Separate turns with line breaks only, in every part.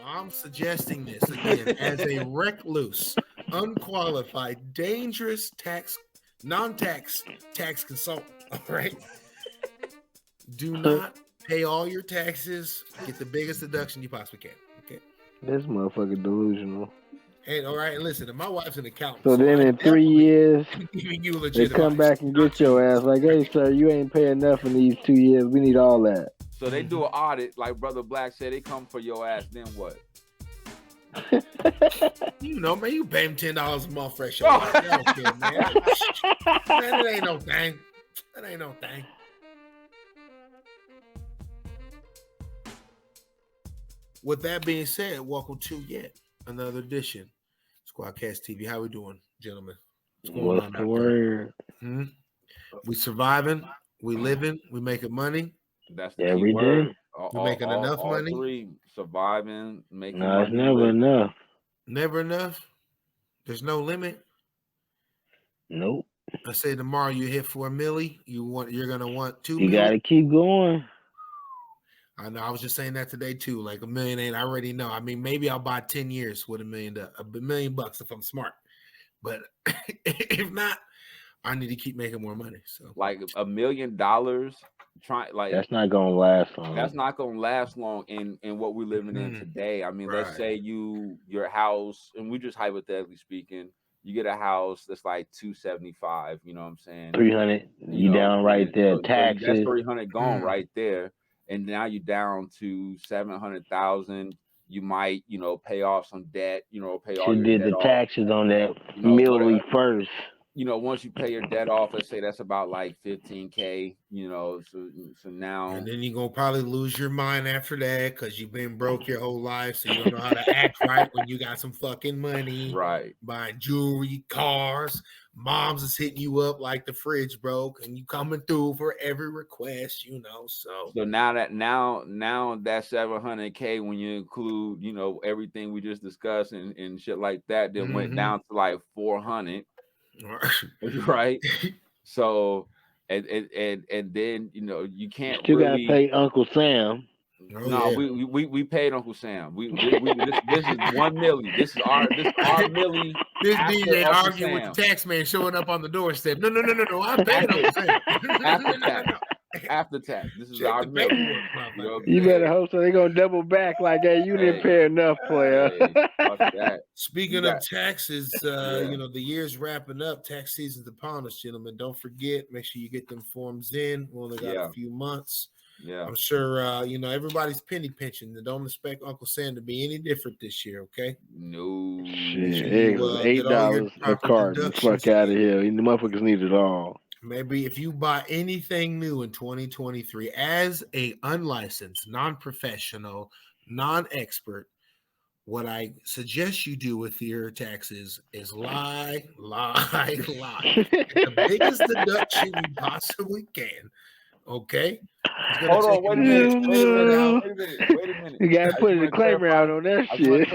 I'm suggesting this again as a recluse, unqualified, dangerous non-tax tax consultant. All right. Do not pay all your taxes. Get the biggest deduction you possibly can. Okay.
This motherfucker delusional.
Hey, all right. Listen, my wife's an accountant.
So then in 3 years,
giving you legit
they come
advice.
back and get your ass like, hey, sir, you ain't paying enough in these 2 years. We need all that.
So they do an audit, like Brother Black said. They come for your ass. Then what?
You know, man, you pay him $10 a month fresh. I don't care, man. Man, it ain't no thing. That ain't no thing. With that being said, welcome to yet another edition Squadcast TV. How we doing, gentlemen?
What's the word?
We surviving, we living, we making money.
That's the key word.
We making enough money.
Three, surviving, making
no,
money.
It's never enough.
Never enough. There's no limit.
Nope.
I say tomorrow you hit $4 million. You're gonna want $2 million.
You gotta keep going.
I know. I was just saying that today too. Like $1 million ain't. I already know. I mean, maybe I'll buy 10 years with $1 million if I'm smart. But if not, I need to keep making more money. So
like $1 million,
that's not gonna last long.
That's not gonna last long in what we're living in today. I mean, let's say your house, and we just hypothetically speaking, you get a house that's like $275. You know what I'm saying?
300. You down right there.
So
taxes.
That's 300 gone right there, and now you're down to 700,000. You might, pay off some debt. Pay all.
You did the taxes on that million first.
Once you pay your debt off, let's say that's about like $15K, so now.
And then you're going to probably lose your mind after that because you've been broke your whole life. So you don't know how to act right when you got some fucking money.
Right.
Buying jewelry, cars. Moms is hitting you up like the fridge broke and you coming through for every request, So
now that 700K, when you include, everything we just discussed and shit like that, then went down to like 400. Right. So and then you can't
still
really
gotta pay Uncle Sam.
We paid Uncle Sam. This is 1 million. This is our million.
This DJ arguing with the tax man showing up on the doorstep. No. I paid Uncle Sam.
After tax. This is our million.
You better hope so. They're gonna double back like, hey, you didn't pay enough, player.
Speaking of taxes, the year's wrapping up. Tax season's upon us, gentlemen. Don't forget, make sure you get them forms in. We only got a few months.
Yeah,
I'm sure everybody's penny pinching. And don't expect Uncle Sam to be any different this year, okay?
No.
Shit, $8 a carton. Fuck out of here. The motherfuckers need it all.
Maybe if you buy anything new in 2023 as a unlicensed, non-professional, non-expert, what I suggest you do with your taxes is lie. The biggest deduction you possibly can. Okay?
Hold on, wait a minute.
You gotta put a disclaimer out on that shit.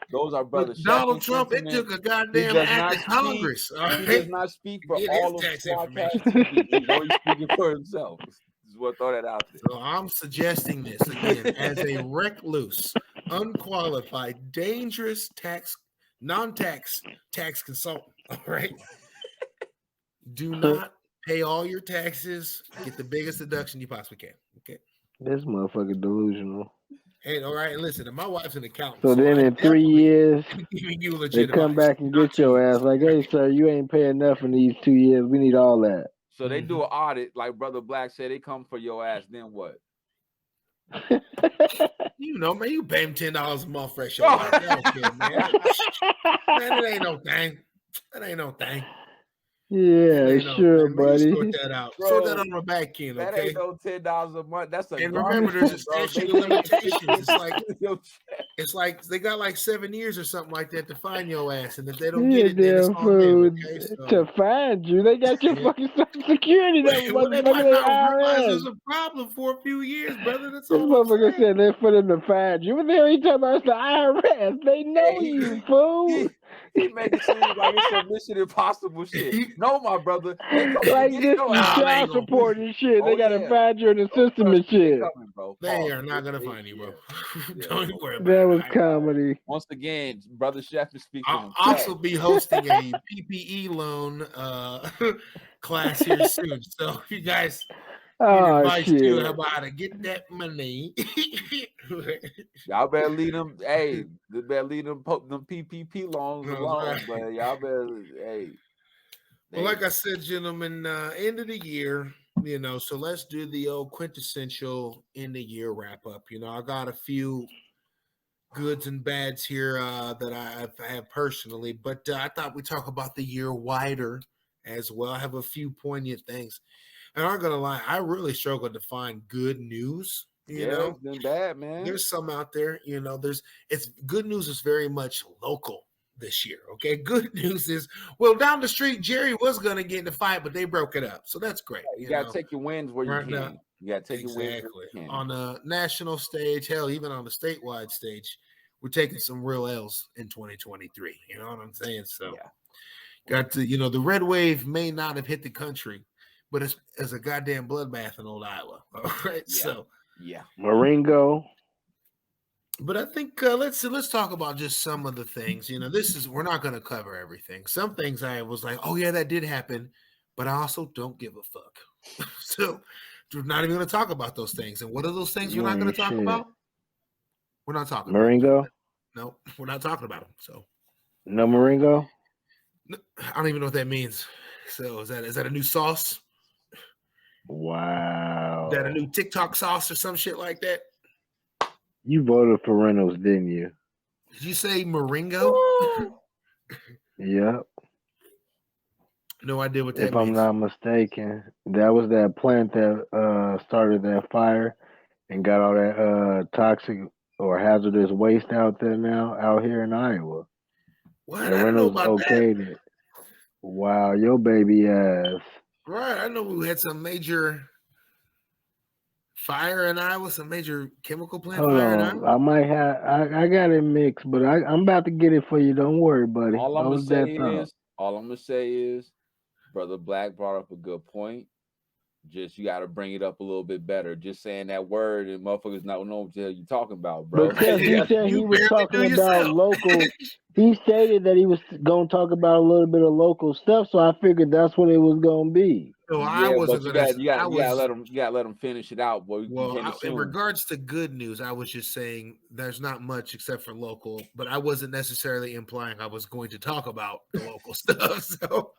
Those are brothers.
Donald Trump, it took a goddamn act of Congress.
He does not speak for all of Squadcast TV. He's only speaking for himself. Just want to throw that out there.
So I'm suggesting this again as a recluse, unqualified, dangerous non-tax tax consultant. All right. Do not pay all your taxes. Get the biggest deduction you possibly can. Okay.
This motherfucker delusional.
Hey, all right. Listen, my wife's an accountant.
So then in 3 years,
giving you
they come back and get your ass like, hey, sir, you ain't paying enough in these 2 years. We need all that.
So they do an audit, like Brother Black said. They come for your ass. Then what?
Man, you pay him $10 a month fresh. I don't care, man. Man, it ain't no thing. That ain't no thing.
Yeah, sure, buddy.
Sort that out. Sort that on the back end, okay?
That ain't no $10 a month. That's a
and remember, there's a statute of limitations. It's like they got like 7 years or something like that to find your ass, and if they don't get it, then it's on them, okay?
To find you, they got your fucking Social Security.
They might not realize there's a problem for a few years, brother. That's all.
This motherfucker said they're for them to find you. What the hell are you talking about? It's the IRS. They know you, fool.
He make it seem like it's some Mission Impossible shit. No, my brother. They
like just child support and shit. They gotta find you in the system and shit.
Coming, bro.
They are not gonna find you, bro. Don't even worry about
that was comedy.
Once again, Brother Chef is speaking.
I'll also be hosting a PPE loan class here soon. So if you guys need advice too how to get that money.
Y'all better leave them. Hey, they better leave them PPP loans alone, but y'all better. Hey.
Well, like I said, gentlemen, end of the year, so let's do the old quintessential end of year wrap up. I got a few goods and bads here that I have personally, but I thought we'd talk about the year wider as well. I have a few poignant things. And I'm not gonna lie, I really struggled to find good news.
It's been bad, man.
There's some out there, it's good news is very much local this year. Okay. Good news is, well, down the street, Jerry was gonna get in the fight, but they broke it up. So that's great.
You gotta take your wins where you can. You gotta take your wins where you can.
On the national stage, hell, even on the statewide stage, we're taking some real L's in 2023. You know what I'm saying? So got to, the red wave may not have hit the country, but it's a goddamn bloodbath in old Iowa. All right.
Marengo.
But I think let's talk about just some of the things. We're not going to cover everything. Some things I was like, oh yeah, that did happen, but I also don't give a fuck. So we're not even going to talk about those things. And what are those things we're not going to talk about? We're not talking
Marengo.
About no, we're not talking about them. So
no Marengo.
I don't even know what that means. So is that a new sauce?
Wow.
Is that a new TikTok sauce or some shit like that?
You voted for Reynolds, didn't you?
Did you say Marengo?
Yep.
No idea what that means.
If I'm not mistaken, that was that plant that started that fire and got all that toxic or hazardous waste out here in Iowa.
What? And Reynolds okayed it.
Wow, your baby ass.
Right. I know we had some major fire in Iowa, some major chemical plant fire in Iowa.
I might have I got it mixed, but I'm about to get it for you. Don't worry, buddy.
All I'm gonna say is Brother Black brought up a good point. Just you got to bring it up a little bit better. Just saying that word and motherfuckers not know what the hell you talking about, bro.
Because he said he was talking about local. He stated that he was going to talk about a little bit of local stuff, so I figured that's what it was going to be.
So I wasn't going to.
You gotta let him finish it out, boy.
In regards to good news, I was just saying there's not much except for local, but I wasn't necessarily implying I was going to talk about the local stuff. So.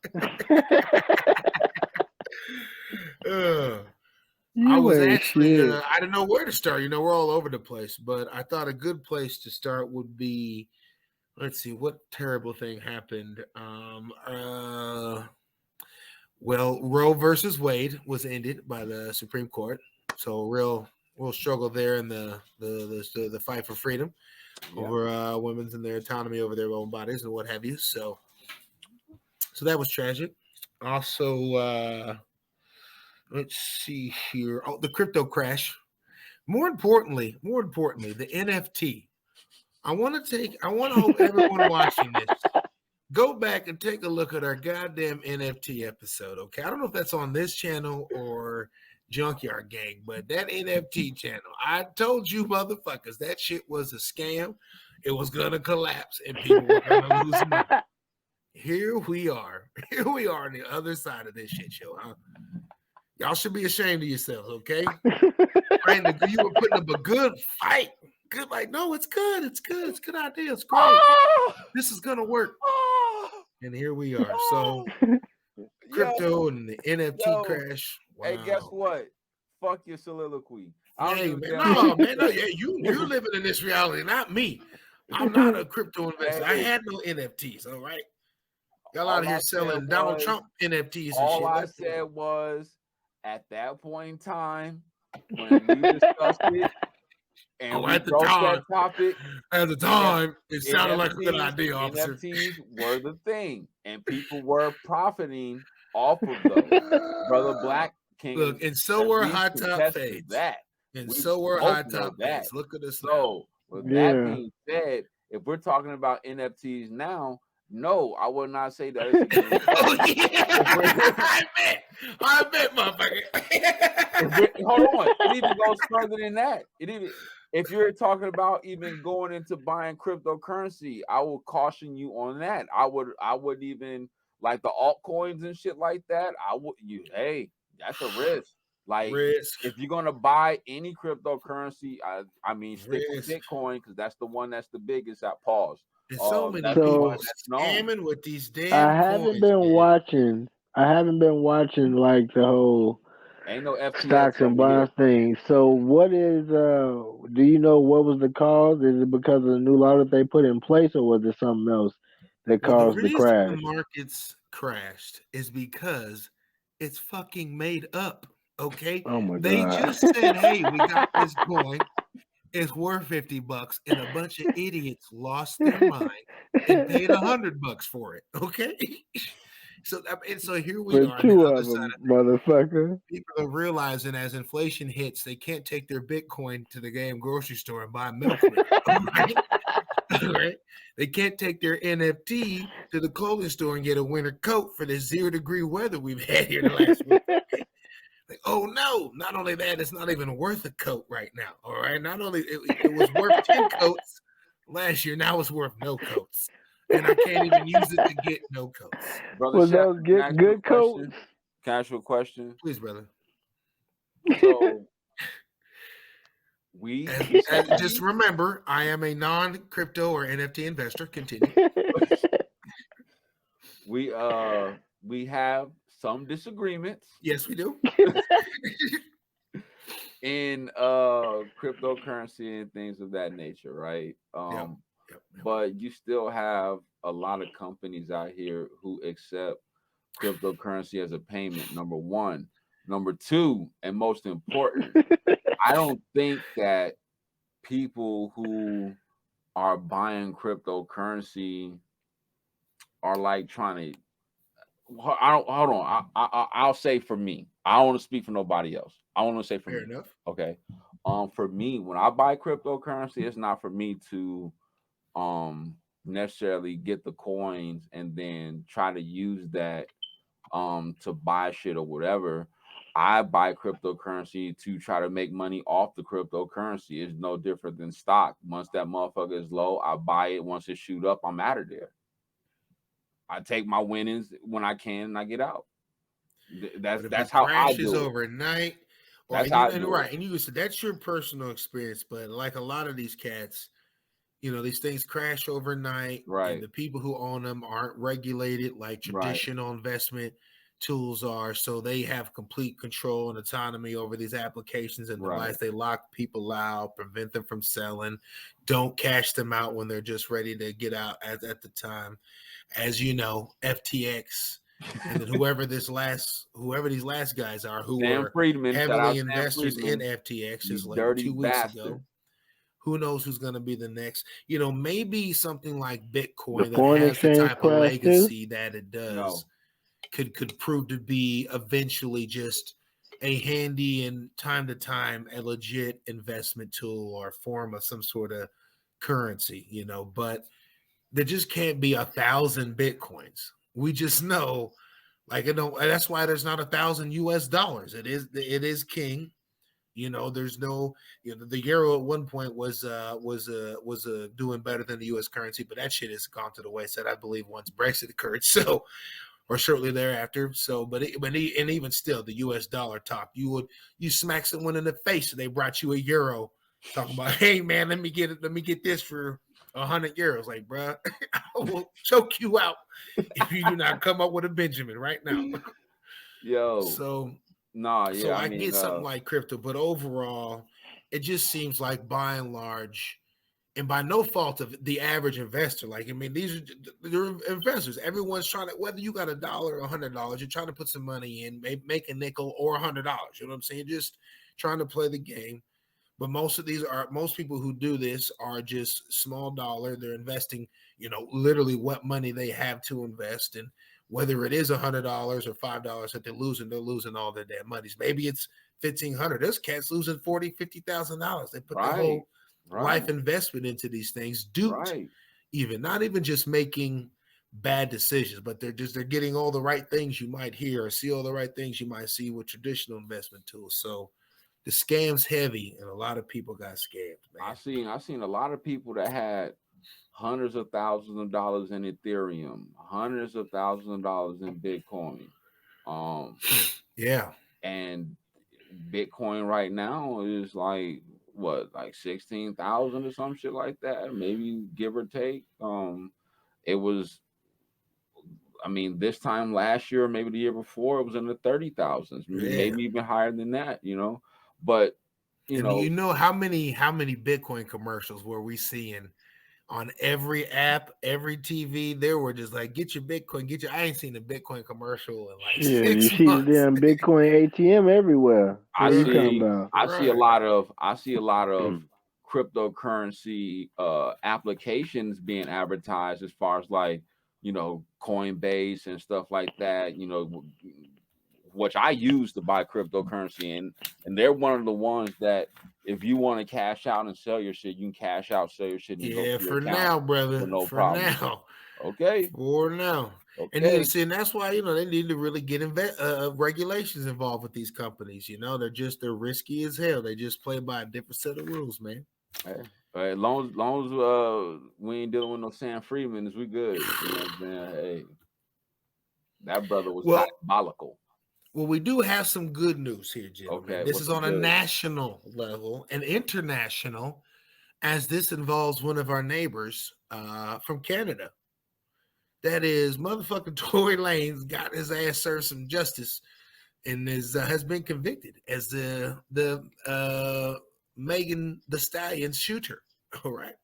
I was actually I didn't know where to start. We're all over the place, but I thought a good place to start would be, let's see, what terrible thing happened. Well, Roe versus Wade was ended by the Supreme Court, so real struggle there in the fight for freedom over women's and their autonomy over their own bodies and what have you. So that was tragic. Also. Let's see here. Oh, the crypto crash. More importantly, the NFT. I want to hope everyone watching this go back and take a look at our goddamn NFT episode. Okay. I don't know if that's on this channel or Junkyard Gang, but that NFT channel, I told you motherfuckers, that shit was a scam. It was going to collapse and people were going to lose money. Here we are on the other side of this shit show, huh? Y'all should be ashamed of yourselves, okay? You were putting up a good fight. Good, like, no, it's good. It's good. It's a good idea. It's great. This is going to work. And here we are. So, crypto and the NFT crash. Wow.
Hey, guess what? Fuck your soliloquy.
Hey, man. No, you're living in this reality, not me. I'm not a crypto investor. I had no NFTs, all right? Y'all out here selling Donald Trump NFTs and shit.
All I said was, at that point in time, when we discussed it, and we broke that topic,
at the time, it sounded like a good idea, officer.
NFTs were the thing, and people were profiting off of those. Brother Black King.
Look, and so were high top fades. And so were high top fades. Look at this.
So, with that being said, if we're talking about NFTs now, No, I would not say that it's a game.
Oh yeah, I bet, motherfucker.
Hold on, it even goes further than that. If you're talking about even going into buying cryptocurrency, I will caution you on that. I would even like the altcoins and shit like that. Hey, that's a risk. Like if you're gonna buy any cryptocurrency, I mean stick with Bitcoin because that's the one that's the biggest at pause.
There's so many people scamming with these damn
I haven't
coins,
been watching like the whole
ain't no FTX
stocks and bonds thing. So what is do you know what was the cause? Is it because of the new law that they put in place, or was it something else that caused the crash?
The markets crashed is because it's fucking made up. Okay.
Oh my God.
They just said, hey, we got this coin. It's worth $50, and a bunch of idiots lost their mind and paid $100 for it. Okay. So here we are.
Two of them, motherfucker.
People are realizing as inflation hits, they can't take their Bitcoin to the damn grocery store and buy milk with it. Right? Right? They can't take their NFT to the clothing store and get a winter coat for the 0-degree weather we've had here the last week. Like, oh no, not only that, it's not even worth a coat right now. All right. Not only it was worth 10 coats last year, now it's worth no coats. And I can't even use it to get no coats.
Brother,
those get good coats?
Can I ask you a question?
Please, brother.
So
just remember, I am a non-crypto or NFT investor. Continue.
We have some disagreements.
Yes, we do.
In cryptocurrency and things of that nature, right? Yep. But you still have a lot of companies out here who accept cryptocurrency as a payment, number one. Number two, and most important, I don't think that people who are buying cryptocurrency are like trying to. Hold on. I'll say for me. I don't want to speak for nobody else. I want to say for me.
Fair enough.
Okay. For me, when I buy cryptocurrency, it's not for me to necessarily get the coins and then try to use that to buy shit or whatever. I buy cryptocurrency to try to make money off the cryptocurrency. It's no different than stock. Once that motherfucker is low, I buy it. Once it shoot up, I'm out of there. I take my winnings when I can and I get out. That's how I do it.
Overnight.
That's how I do
right.
it.
And you said that's your personal experience, but like a lot of these cats, these things crash overnight.
Right.
And the people who own them aren't regulated like traditional investment tools are. So they have complete control and autonomy over these applications and devices. They lock people out, prevent them from selling, don't cash them out when they're just ready to get out at the time. As you know, FTX, and then whoever these last guys are who were heavily investors in FTX just like 2 weeks ago. Who knows who's going to be the next? Maybe something like Bitcoin that has the type of legacy that it does could prove to be eventually just a handy and time to time a legit investment tool or form of some sort of currency, but there just can't be 1,000 Bitcoins. We just know, that's why there's not 1,000 US dollars. It is king. There's no, the euro at one point was doing better than the US currency, but that shit has gone to the wayside, I believe, once Brexit occurred. So, or shortly thereafter. So, but even still, the US dollar topped. You smack someone in the face and they brought you a euro, talking about, hey man, let me get this for 100 euros. Like, bro, I will choke you out if you do not come up with a Benjamin right now.
Yo.
So I get something like crypto, but overall, it just seems like by and large, and by no fault of the average investor. They're investors. Everyone's trying to, whether you got $1 or $100, you're trying to put some money in, make a nickel or $100. You know what I'm saying? Just trying to play the game. But most people who do this are just small dollar. They're investing, literally what money they have to invest. And whether it is $100 or $5 that they're losing all their damn monies. Maybe it's $1,500. This cat's losing $40,000, $50,000. They put their whole life investment into these things, duped, not even just making bad decisions, but they're getting all the right things you might hear or see all the right things you might see with traditional investment tools. So the scam's heavy, and a lot of people got scammed, man.
I seen a lot of people that had hundreds of thousands of dollars in Ethereum, hundreds of thousands of dollars in Bitcoin.
Yeah.
And Bitcoin right now is like what, like 16,000 or some shit like that, maybe give or take. It was, I mean, this time last year, maybe the year before, it was in the 30,000s, maybe even higher than that, you know. But you
and
know,
you know how many Bitcoin commercials were we seeing on every app, every TV? There were just like, get your Bitcoin, get your. I ain't seen a Bitcoin commercial in like
Yeah, you
6
see the
months.
damn Bitcoin ATM everywhere. What are you talking about?
I see a lot of cryptocurrency applications being advertised, as far as like, you know, Coinbase and stuff like that, you know, which I use to buy cryptocurrency in, and they're one of the ones that if you want to cash out and sell your shit, you can cash out, sell your shit, and go to your
for
account
now, brother.
with no
For
problem.
now.
Okay.
For now.
Okay.
And you see, and that's why, you know, they need to really get regulations involved with these companies. You know, they're risky as hell. They just play by a different set of rules, man.
Hey, as long as we ain't dealing with no Sam Freeman, is we good. You know what I'm saying? Hey, that brother was diabolical.
Well, we do have some good news here, gentlemen.
Okay,
this is on a national level and international, as this involves one of our neighbors from Canada. That is, motherfucking Tory Lanez got his ass served some justice and has been convicted as the Megan Thee Stallion shooter. All right.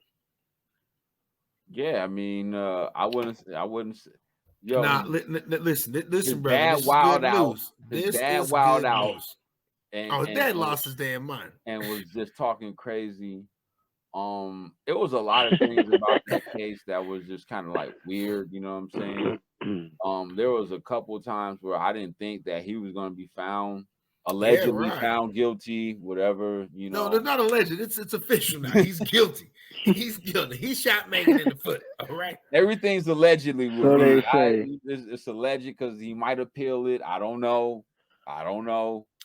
Yeah, I mean, I wouldn't. Yo,
listen,
his
brother.
dad
This is
wild
good
out.
news.
His
This
dad
is
wild
good
out,
news.
and
His dad lost his damn mind
and was just talking crazy. It was a lot of things about that case that was just kind of like weird. You know what I'm saying? There was a couple of times where I didn't think that he was going to be allegedly found guilty, whatever, you know.
No, they're not alleged. It's official now. He's guilty. He's guilty. He shot Megan in the foot. All right.
Everything's allegedly with
so
me.
They say.
It's alleged because he might appeal it. I don't know.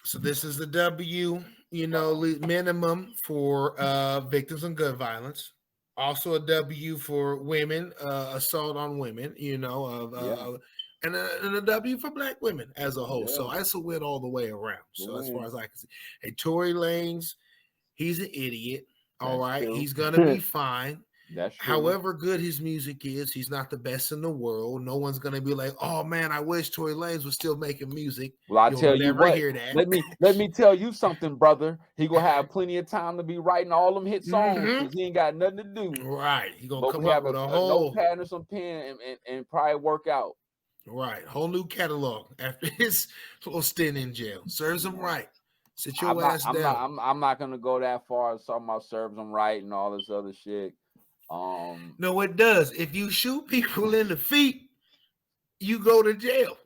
So this is the W, you know, minimum for victims of gun violence. Also a W for women, assault on women, you know, and a W for Black women as a whole. So that's a win all the way around. So as far as I can see, hey, Tory Lanez, he's an idiot. All right, he's gonna be fine.
That's true.
However good his music is, he's not the best in the world. No one's gonna be like, "Oh man, I wish Tory Lanez was still making music."
Well, I tell you what.
Hear that.
Let me tell you something, brother. He gonna have plenty of time to be writing all them hit songs because he ain't got nothing to do.
Right, he gonna come up with a whole
notepad and some pen and probably work out.
Right, whole new catalog after his little stint in jail. Serves him right. Sit your ass down.
I'm not gonna go that far as talking about serves him right and all this other shit.
No, it does. If you shoot people in the feet, you go to jail.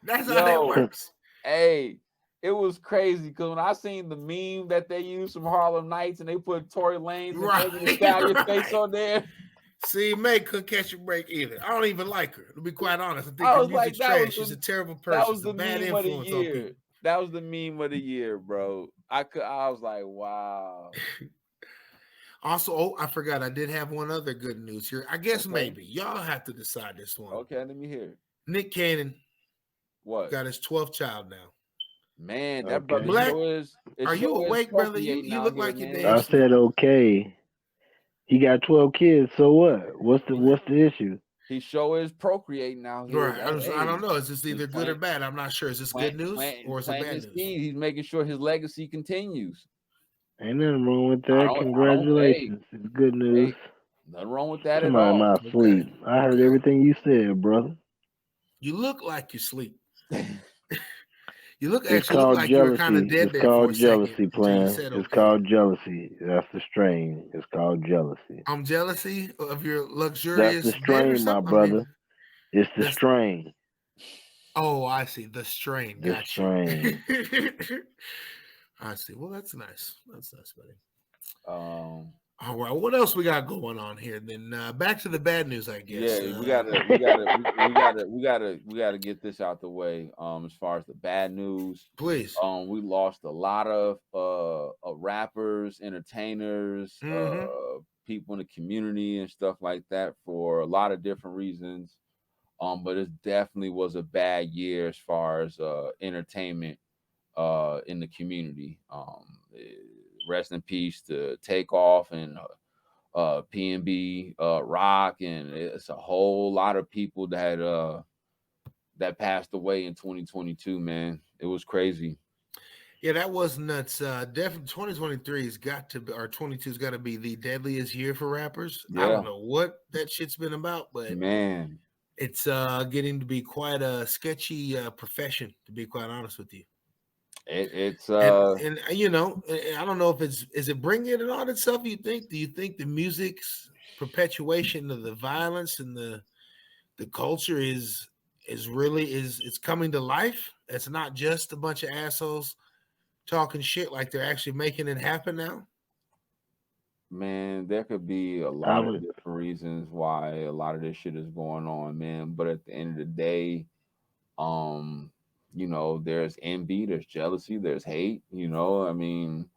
That's how that works.
Hey, it was crazy because when I seen the meme that they used from Harlem Nights and they put Tory Lanez and Megan Thee Stallion face on there.
See, Meg couldn't catch a break either. I don't even like her, to be quite honest. I think her music's trash. She's a terrible person.
That was the
bad
meme of the
influence
year.
on people.
That was the meme of the year, bro. I was like, wow.
Also, I forgot. I did have one other good news here. I guess maybe y'all have to decide this one.
Okay, let me hear it.
Nick Cannon,
got
his 12th child now.
Man, that brother
Black. Are you awake, brother? You look like you're damn.
I said okay. He got 12 kids. So what? What's the issue?
He sure is procreating now.
Right. I don't know. Is this either good or bad? I'm not sure. Is this good news or is it bad news?
He's making sure his legacy continues.
Ain't nothing wrong with that. Congratulations. It's good news.
Nothing wrong with that
at all. My sleep. I heard everything you said, brother.
You look like you sleep. You look like you're kind of dead.
It's called jealousy, plan. It's called jealousy. That's the strain. It's called jealousy.
I'm jealousy of your luxurious.
That's the strain, my brother. It's the strain.
Oh, I see. The strain.
The strain.
I see. Well, that's nice. That's nice, buddy. All right, what else we got going on here? Then back to the bad news, I guess.
Yeah, we gotta get this out the way. As far as the bad news,
please.
we lost a lot of rappers, entertainers, people in the community and stuff like that for a lot of different reasons. But it definitely was a bad year as far as entertainment in the community. Rest in peace to Takeoff and PNB Rock, and it's a whole lot of people that passed away in 2022, man. It was crazy.
Yeah, that was nuts. Definitely 2023 has got to be, or 22's got to be the deadliest year for rappers.
Yeah.
I don't know what that shit's been about, but
man,
it's getting to be quite a sketchy profession, to be quite honest with you.
It's
and you know, I don't know if is it bringing it on itself, you think? Do you think the music's perpetuation of the violence and the culture is really it's coming to life? It's not just a bunch of assholes talking shit, like they're actually making it happen now?
Man, there could be a lot of different reasons why a lot of this shit is going on, man. But at the end of the day, you know, there's envy, there's jealousy, there's hate, you know. I mean,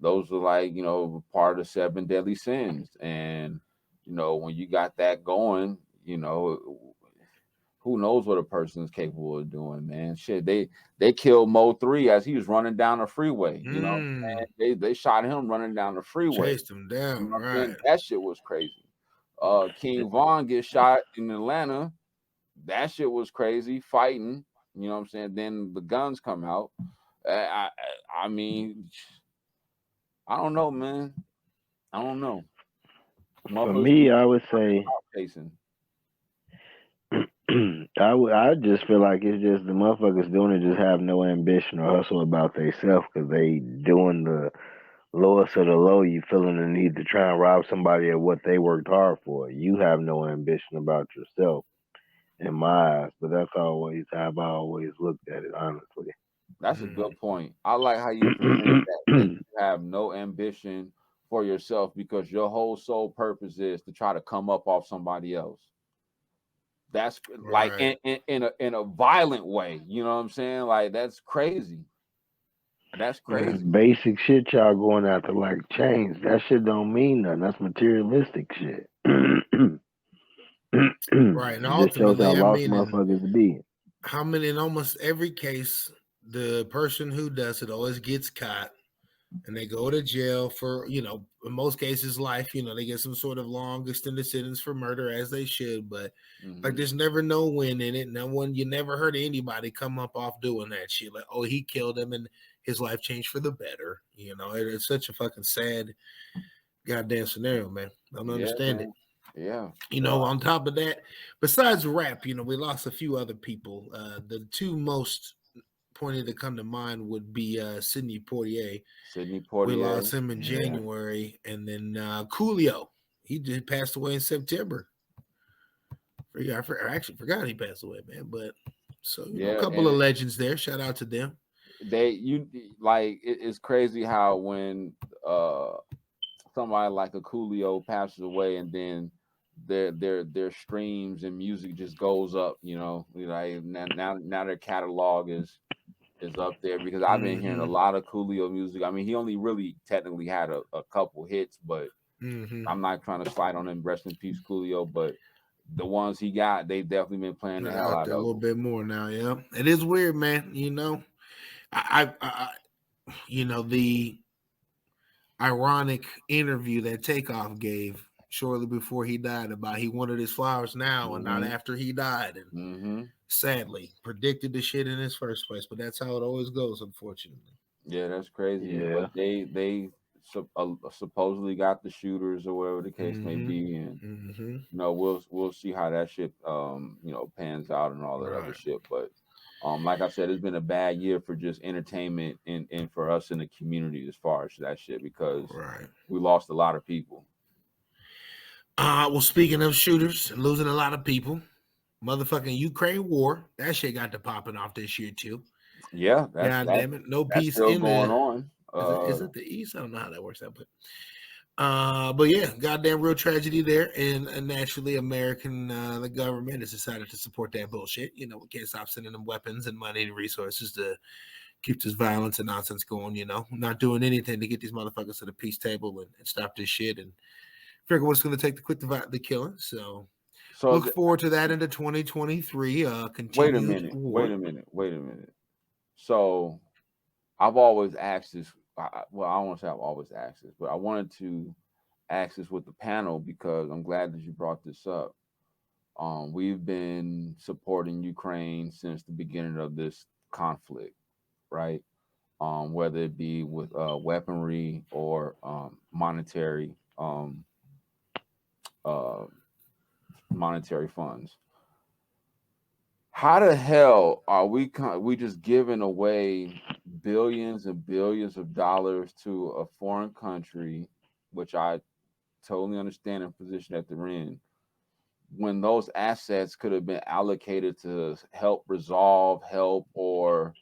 those are like, you know, part of the 7 deadly sins. And, you know, when you got that going, you know, who knows what a person is capable of doing, man. Shit, they killed Mo 3 as he was running down the freeway. You know, man? They shot him running down the freeway.
Chased him down,
you know
right?
That shit was crazy. King Von gets shot in Atlanta. That shit was crazy. Fighting, you know what I'm saying? Then the guns come out. I mean, I don't know, man. I don't know.
For me, I would say I just feel like it's just the motherfuckers doing it just have no ambition or hustle about themselves because they doing the lowest of the low. You feeling the need to try and rob somebody of what they worked hard for. You have no ambition about yourself, in my eyes. But that's always how I've always looked at it, honestly.
That's a good point. I like how you present that you have no ambition for yourself because your whole sole purpose is to try to come up off somebody else. That's like in a violent way, you know what I'm saying? Like that's crazy. That's crazy.
That's basic shit y'all going after like change. That shit don't mean nothing. That's materialistic shit.
Right. And ultimately,
I mean, motherfuckers be.
How many in almost every case, the person who does it always gets caught and they go to jail for, you know, in most cases, life. You know, they get some sort of long extended sentence for murder, as they should. But like, there's never no win in it. No one, you never heard of anybody come up off doing that shit. Like, oh, he killed him and his life changed for the better. You know, it's such a fucking sad goddamn scenario, man. I don't understand it.
Yeah.
You know, on top of that, besides rap, you know, we lost a few other people. The two most pointed to come to mind would be Sidney Poitier. We lost him in January, and then Coolio. He just passed away in September. I actually forgot he passed away, man. But so you know, a couple of legends there. Shout out to them.
It's crazy how when somebody like a Coolio passes away and then their streams and music just goes up, you know, like now their catalog is up there because I've been hearing a lot of Coolio music. I mean, he only really technically had a couple hits, but I'm not trying to slide on him. Rest in peace, Coolio. But the ones he got, they've definitely been playing the hell out of
a little bit more now. Yeah, it is weird, man. You know, I you know, the ironic interview that Takeoff gave shortly before he died about he wanted his flowers now and not after he died, and sadly predicted the shit in his first place. But that's how it always goes, unfortunately.
Yeah, that's crazy.
Yeah.
But they supposedly got the shooters or whatever the case may be, and you know we'll see how that shit you know pans out and all that other shit. But like I said, it's been a bad year for just entertainment and for us in the community as far as that shit because we lost a lot of people.
Well, speaking of shooters and losing a lot of people, motherfucking Ukraine war, that shit got to popping off this year too.
Yeah,
God damn it, no peace
still going on.
Is it the East? I don't know how that works out, but But yeah, goddamn real tragedy there, and naturally, the government has decided to support that bullshit. You know, we can't stop sending them weapons and money and resources to keep this violence and nonsense going. You know, not doing anything to get these motherfuckers to the peace table and stop this shit and figure what it's going to take to quit the killing. So look forward to that into 2023.
Wait a minute. So I've always asked this. Well, I don't want to say I've always asked this, but I wanted to ask this with the panel because I'm glad that you brought this up. We've been supporting Ukraine since the beginning of this conflict, right? Whether it be with weaponry or monetary funds. How the hell are we just giving away billions and billions of dollars to a foreign country, which I totally understand and position that they're in, when those assets could have been allocated to help resolve, or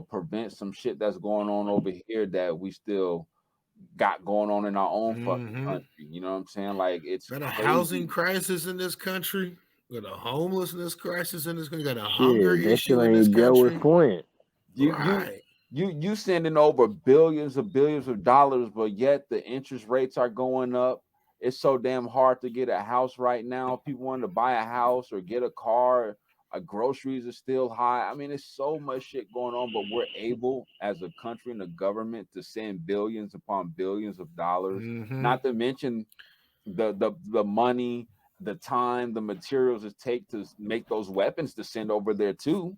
prevent some shit that's going on over here that we still got going on in our own fucking country. You know what I'm saying? Like, it's
got a housing crisis in this country. We got a homelessness crisis in this country. We got a hunger issue in this country.
Point.
You sending over billions of dollars, but yet the interest rates are going up. It's so damn hard to get a house right now. People want to buy a house or get a car. Groceries are still high. I mean, there's so much shit going on, but we're able as a country and a government to send billions upon billions of dollars. Not to mention the money, the time, the materials it takes to make those weapons to send over there too.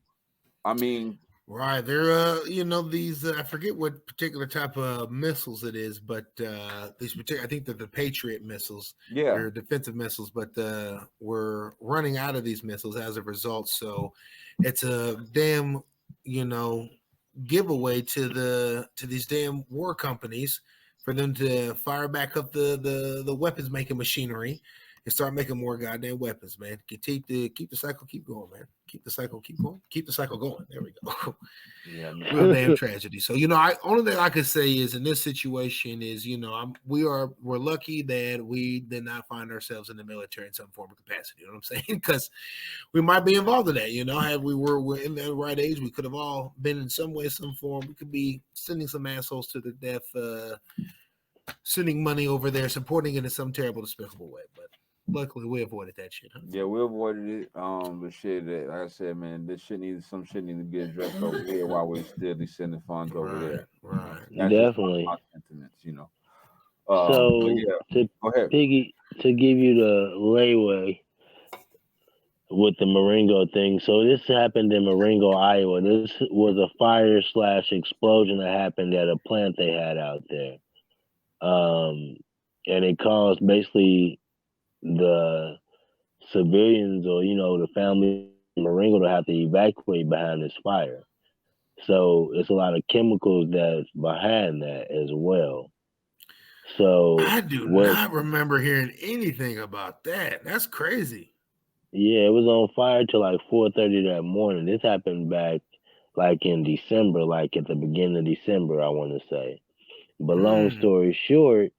I mean,
right, they're these I forget what particular type of missiles it is, but these particular, I think they're the Patriot missiles.
Yeah,
they're defensive missiles, but we're running out of these missiles as a result. So it's a damn giveaway to these damn war companies for them to fire back up the weapons making machinery and start making more goddamn weapons, man. Keep the cycle keep going, man. Keep the cycle keep going. Keep the cycle going. There we go.
Yeah,
real damn tragedy. So only thing I could say is in this situation is we're lucky that we did not find ourselves in the military in some form of capacity. You know what I'm saying? Because we might be involved in that. Had we're in the right age, we could have all been in some way, some form. We could be sending some assholes to the death, sending money over there, supporting it in some terrible, despicable way, but. Luckily, we avoided that shit. Huh?
Yeah, we avoided it. But shit, like I said, man, some shit needs to be addressed over here while we're still sending funds over there.
Right.
That's
definitely.
My sentiments,
So
to
go ahead. To give you the layway with the Marengo thing. So this happened in Marengo, Iowa. This was a fire/explosion that happened at a plant they had out there. And it caused basically the civilians or the family in Marengo to have to evacuate behind this fire. So it's a lot of chemicals that's behind that as well. So
I do not remember hearing anything about that. That's crazy.
Yeah, it was on fire till like 4:30 that morning. This happened back like in December, like at the beginning of December, I want to say. But long story short,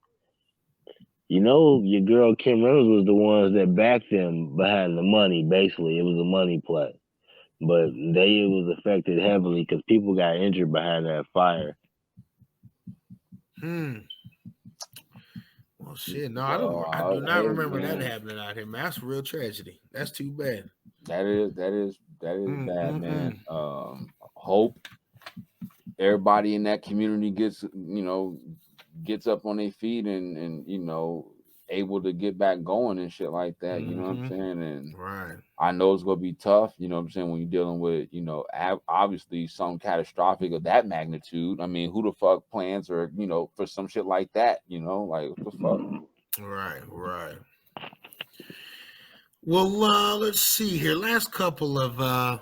your girl Kim Reynolds was the ones that backed them behind the money. Basically, it was a money play, but it was affected heavily because people got injured behind that fire.
Well, shit. No, I do not remember that happening out here, man. That's a real tragedy. That's too bad.
That is bad, man. Hope everybody in that community gets up on their feet and able to get back going and shit like that. You know what I'm saying? And
right.
I know it's gonna be tough. You know what I'm saying? When you're dealing with obviously some catastrophic of that magnitude. I mean, who the fuck plans or for some shit like that? Like what the fuck?
Right. Well, let's see here. Last couple of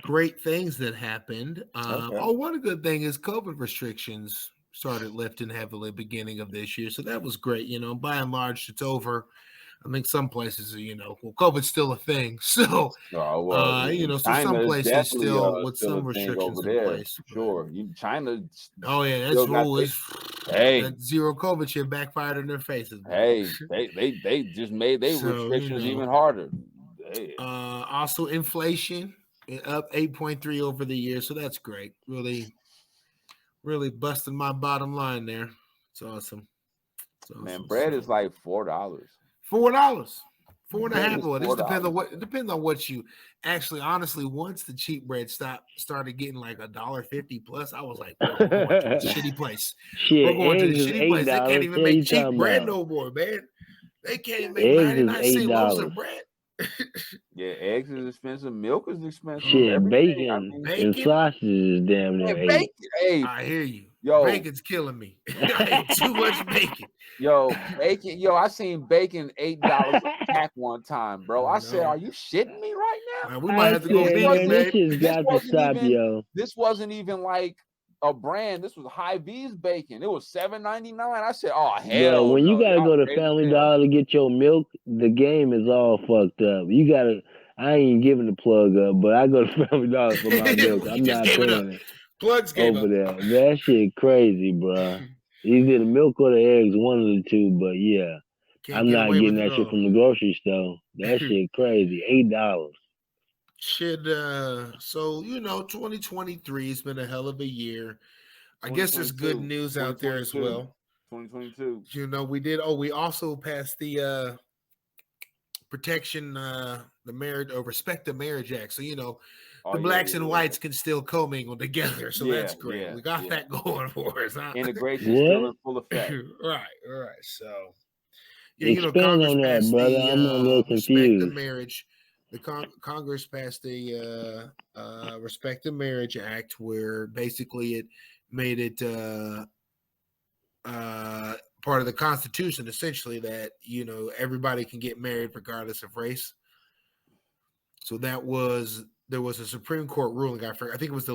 great things that happened. One good thing is COVID restrictions started lifting heavily at the beginning of this year. So that was great. By and large, it's over. I think some places, COVID's still a thing. So, so some places still with some restrictions in place.
Sure. China.
Oh, yeah, that's rule.
Hey,
that zero COVID shit backfired in their faces. Bro.
Hey, they just made restrictions even harder. Hey.
Also, inflation up 8.3 over the year, so that's great. Really, really busting my bottom line there. It's awesome.
Man, bread is like $4.
$4. $4.50. Well, this depends on what you actually. Honestly, once the cheap bread started getting like $1.50 plus, I was like, we're going to a shitty place.
Shit,
we're going to the
eggs is
shitty place. They can't even make cheap bread no more, man. They can't even make 99-cent loaves of bread.
Yeah, eggs is expensive. Milk is expensive.
Shit, bacon and sausage is damn near $8.
Hey,
I hear you.
Yo,
bacon's killing me. I ate too much bacon.
Yo, bacon. Yo, I seen bacon $8 a pack one time, bro. I said, "Are you shitting me right now?"
Man, we might have to go vegan,
this shit's got to stop, yo.
This wasn't even like a brand. This was Hy-Vee's bacon. It was $7.99. I said, "Oh hell!"
Yo, when you gotta go to Family Dollar to get your milk, the game is all fucked up. You gotta. I ain't giving the plug up, but I go to Family Dollar for my milk. I'm not paying it.
Plugs gave
over there. That shit crazy, bro. Either the milk or the eggs, one of the two. But yeah, I'm not getting that shit from the grocery store. That shit crazy. $8.
Shit. So 2023 has been a hell of a year. I guess there's good news out there as well.
2022.
We also passed the protection, the marriage or respect the marriage act. So the blacks and whites can still commingle together. So that's great. We got that going for us. Huh?
Integration still in full effect.
Right. So
expand on that, brother. I'm a little confused.
Respect the marriage. The Congress passed a Respect the Marriage Act, where basically it made it part of the Constitution, essentially, that everybody can get married regardless of race. So there was a Supreme Court ruling. I think it was the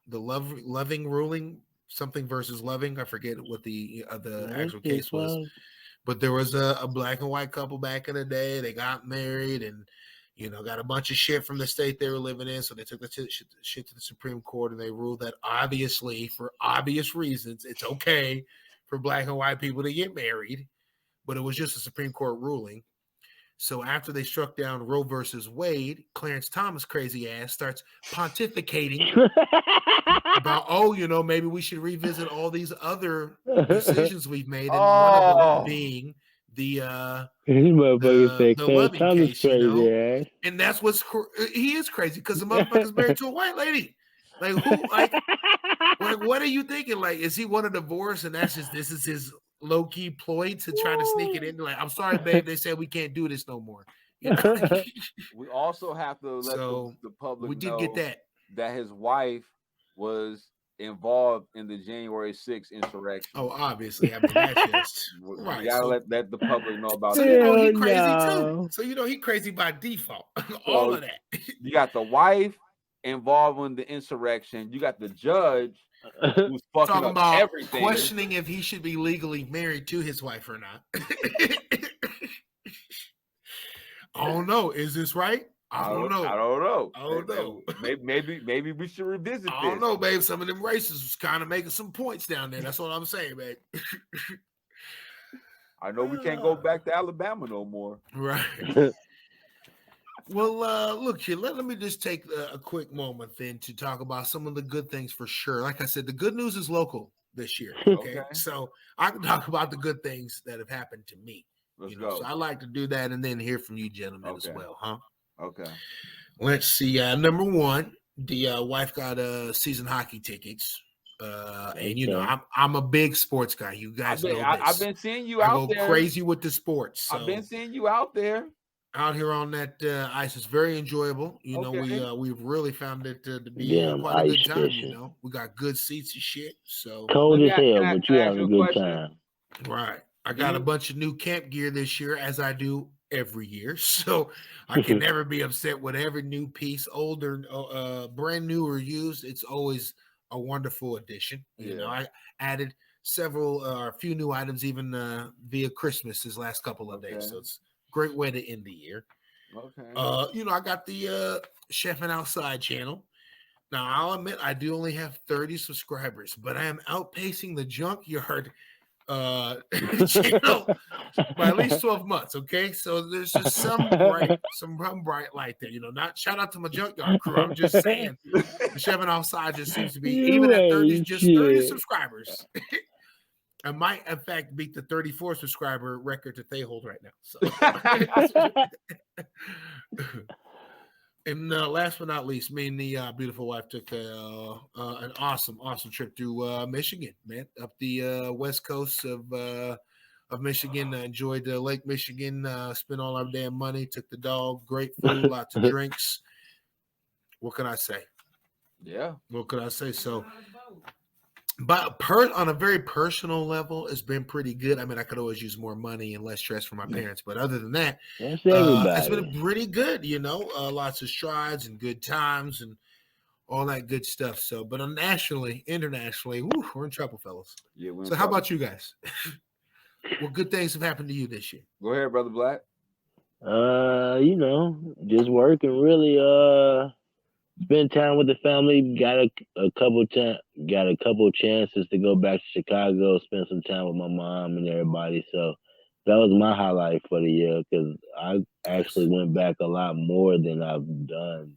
Loving ruling, something versus Loving. I forget what the actual case was. But there was a black and white couple back in the day. They got married and got a bunch of shit from the state they were living in. So they took the shit to the Supreme Court, and they ruled that obviously, for obvious reasons, it's okay for black and white people to get married. But it was just a Supreme Court ruling. So after they struck down Roe versus Wade, Clarence Thomas' crazy ass starts pontificating about, maybe we should revisit all these other decisions we've made, and one of them being the Loving case,
crazy ass.
And that's he is crazy because the motherfucker's married to a white lady. Like who? Like what are you thinking? Like, is he want a divorce, and this is his low-key ploy to try to sneak it in? Like, I'm sorry, babe, they said we can't do this no more.
We also have to let the public know that his wife was involved in the January 6th insurrection.
Oh, obviously. I mean, that's just right.
We gotta let the public know about
that.
So
he crazy too. So he crazy by default. All of that.
You got the wife involved in the insurrection. You got the judge who's fucking up
about
everything,
questioning if he should be legally married to his wife or not. I don't know. Is this right? I don't know.
Maybe we should revisit this.
I don't know, babe. Some of them racists was kind of making some points down there. That's what I'm saying, babe.
I know we can't go back to Alabama no more.
Right. Well, look here. Let me just take a quick moment then to talk about some of the good things for sure. Like I said, the good news is local this year. Okay. So I can talk about the good things that have happened to me.
Let's go.
So I like to do that and then hear from you gentlemen as well, huh?
Okay.
Let's see. Number one, the wife got season hockey tickets. And I'm a big sports guy. You guys know this.
I've been seeing you out there.
I go crazy with the sports. So.
I've been seeing you out there.
Out here on that ice is very enjoyable. We've really found it to be quite a good time.
Fishing.
We got good seats and shit. So
cold as hell, but you having a good time.
Right. I got a bunch of new camp gear this year, as I do every year. So I can never be upset with every new piece, older, brand new or used. It's always a wonderful addition. I added a few new items even via Christmas this last couple of days. So it's great way to end the year.
Okay.
I got the Chefing Outside channel. Now, I'll admit I do only have 30 subscribers, but I am outpacing the junkyard channel by at least 12 months. Okay, so there's just some bright light there. Not shout out to my junkyard crew. I'm just saying the Chevin Offside just seems to be even at 30, just 30 subscribers. I might, in fact, beat the 34 subscriber record that they hold right now. So, and last but not least, me and the beautiful wife took an awesome trip to Michigan, man, up the west coast of Michigan. Enjoyed Lake Michigan. Spent all our damn money. Took the dog. Great food. Lots of drinks. What can I say?
Yeah.
What could I say? So, but on a very personal level, it's been pretty good. I mean, I could always use more money and less stress from my parents, but other than that, it's been pretty good. Lots of strides and good times and all that good stuff. So, but internationally, we're in trouble, fellas.
Yeah.
So, how about you guys? What good things have happened to you this year?
Go ahead, Brother Black.
Just working really. Spend time with the family. Got a couple chances to go back to Chicago, spend some time with my mom and everybody. So that was my highlight for the year because I actually went back a lot more than I've done.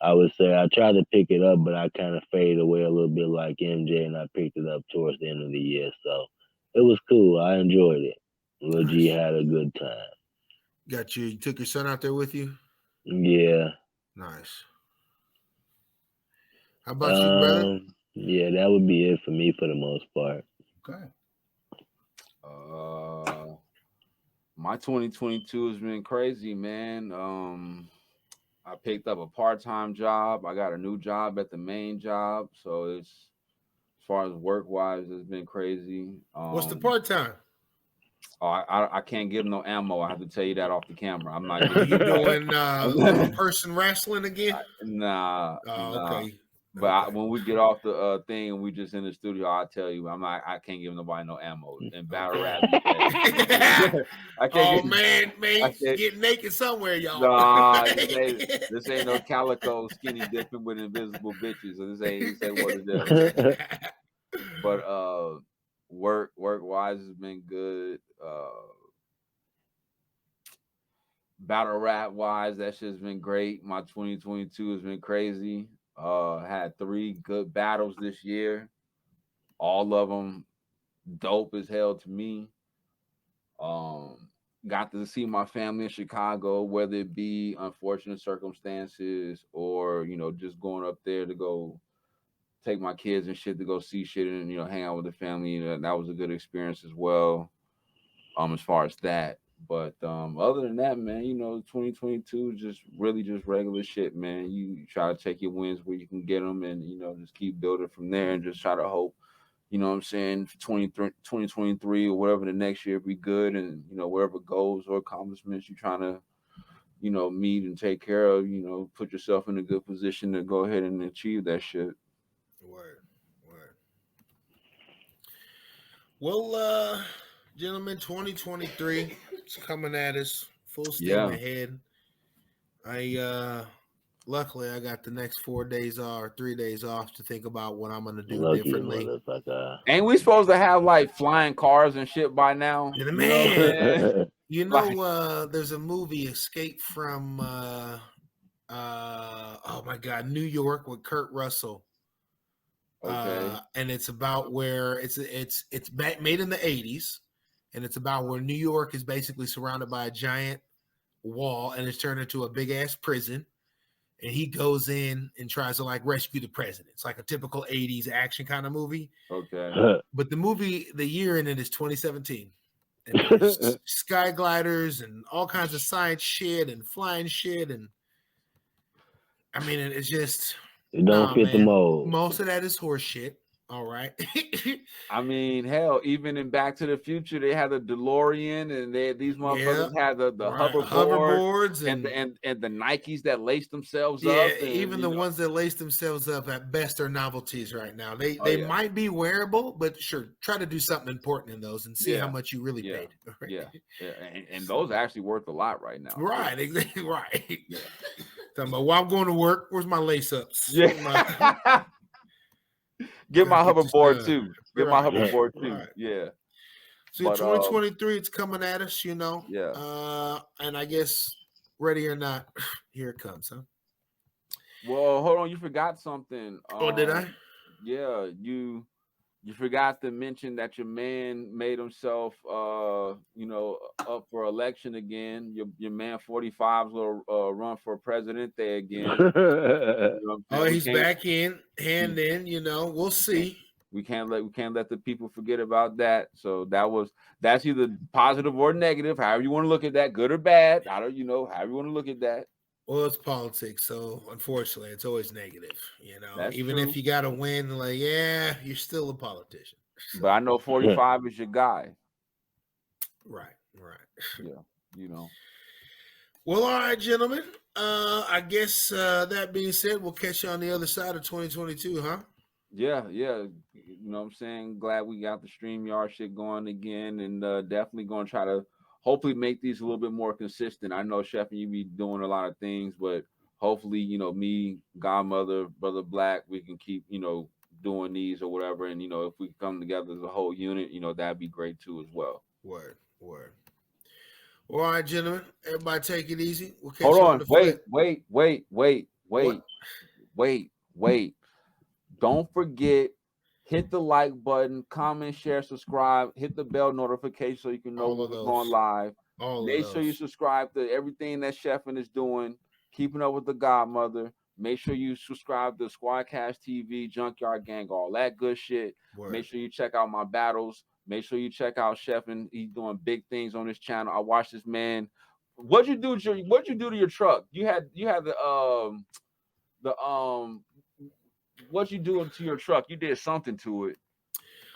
I would say I tried to pick it up, but I kind of faded away a little bit like MJ, and I picked it up towards the end of the year. So it was cool. I enjoyed it. Lil G had a good time.
Got you. You took your son out there with you?
Yeah.
Nice. How about you, brother?
Yeah, that would be it for me for the most part.
Okay.
My 2022 has been crazy, man. I picked up a part-time job. I got a new job at the main job, so it's as far as work-wise, it's been crazy.
What's the part-time?
Oh, I can't give no ammo. I have to tell you that off the camera. I'm not.
You doing little person wrestling again?
Nah.
Okay.
But when we get off the thing and we just in the studio, I'll tell you, I can't give nobody no ammo. And battle rap.
I can't man, get naked somewhere, y'all.
Nah, this ain't no calico skinny dipping with invisible bitches. So this ain't what it is. But work wise has been good. Battle rap wise, that shit's been great. My 2022 has been crazy. Had 3 good battles this year. All of them dope as hell to me. Got to see my family in Chicago, whether it be unfortunate circumstances or, just going up there to go take my kids and shit to go see shit and, hang out with the family. That was a good experience as well. As far as that. But other than that, man, 2022 is just regular shit, man. You try to take your wins where you can get them and, just keep building from there and just try to hope, what I'm saying, for 2023 or whatever the next year be good and, whatever goals or accomplishments you're trying to, meet and take care of, put yourself in a good position to go ahead and achieve that shit.
Word. Well, gentlemen, 2023 is coming at us full steam ahead. Luckily I got the next 4 days or 3 days off to think about what I'm gonna do differently.
Ain't we supposed to have like flying cars and shit by now?
Man, there's a movie, Escape from oh my God, New York with Kurt Russell.
Okay.
And it's about where it's made in the 80s, and it's about where New York is basically surrounded by a giant wall, and it's turned into a big ass prison. And he goes in and tries to like rescue the president. It's like a typical 80s action kind of movie.
Okay.
But the year in it is 2017. And there's sky gliders and all kinds of science shit and flying shit. And I mean, it's just
it don't fit the mold.
Most of that is horse shit. All right.
I mean, hell, even in Back to the Future, they had the DeLorean, and these motherfuckers had the
hoverboards
and the Nikes that lace themselves up.
Yeah, even the ones that lace themselves up at best are novelties right now. They might be wearable, but sure, try to do something important in those and see how much you really paid.
Yeah. And those are actually worth a lot right now.
Right, exactly right.
Yeah.
Talking about, well, I'm going to work. Where's my lace ups?
Yeah. Get my hoverboard too. Get my hoverboard too.
Right.
Yeah.
So 2023, it's coming at us, you know.
Yeah.
And I guess ready or not, here it comes, huh?
Well, hold on, you forgot something.
Oh, did I?
Yeah, you forgot to mention that your man made himself up for election again. Your man 45's will run for president there again.
He's back in, hand in, you know. We'll see.
We can't let the people forget about that. So that's either positive or negative, however you want to look at that, good or bad. However you want to look at that.
Well, it's politics, so unfortunately, it's always negative. You know,
that's
even
true.
if you got to win, like, yeah, you're still a politician. So.
But I know 45 is your guy.
Right.
Yeah, you know.
Well, all right, gentlemen. I guess that being said, we'll catch you on the other side of 2022, huh?
Yeah. You know what I'm saying? Glad we got the StreamYard shit going again, and definitely going to try to hopefully make these a little bit more consistent. I know Chef and you be doing a lot of things, but hopefully, you know, me, Godmother, Brother Black, we can keep, you know, doing these or whatever. And, you know, if we come together as a whole unit, you know, that'd be great too as well.
Word. Well, all right, gentlemen. Everybody take it easy. We'll catch
Hold
you
on.
the flip.
Wait. Don't forget, hit the like button, comment, share, subscribe, hit the bell notification so you can know when we're going live. Make sure you subscribe to everything that Chefin is doing, keeping up with the Godmother. Make sure you subscribe to Squadcast TV, Junkyard Gang, all that good shit. Word. Make sure you check out my battles. Make sure you check out Chefin. He's doing big things on his channel. I watched this man. What'd you do to your truck? You had the what you doing to your truck? You did something to it.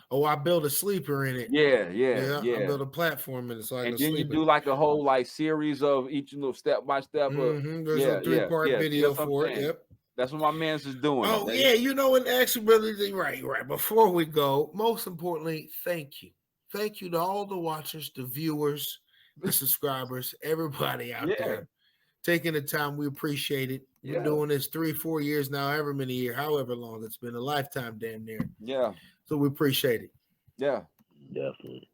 Oh, I built a sleeper in it.
Yeah.
I built a platform in it, so I can
then
sleep.
You do like a whole series of each little step by step.
There's a 3-part video for it. Yep.
That's what my man's is doing.
Oh, yeah, you know, and actually, brother, right. Before we go, most importantly, thank you. Thank you to all the watchers, the viewers, the subscribers, everybody out there taking the time. We appreciate it. We're doing this 3-4 years now, however many years, however long. It's been a lifetime damn near.
Yeah.
So we appreciate it.
Yeah.
Definitely.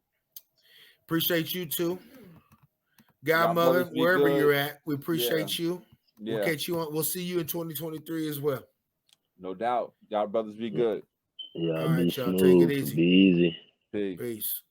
Appreciate you too. Godmother, wherever you're at, we appreciate you.
Yeah.
We'll catch you on. We'll see you in 2023 as well.
No doubt. Y'all brothers be good.
Yeah, all right, y'all. Take it easy. Be easy.
Peace.
Peace.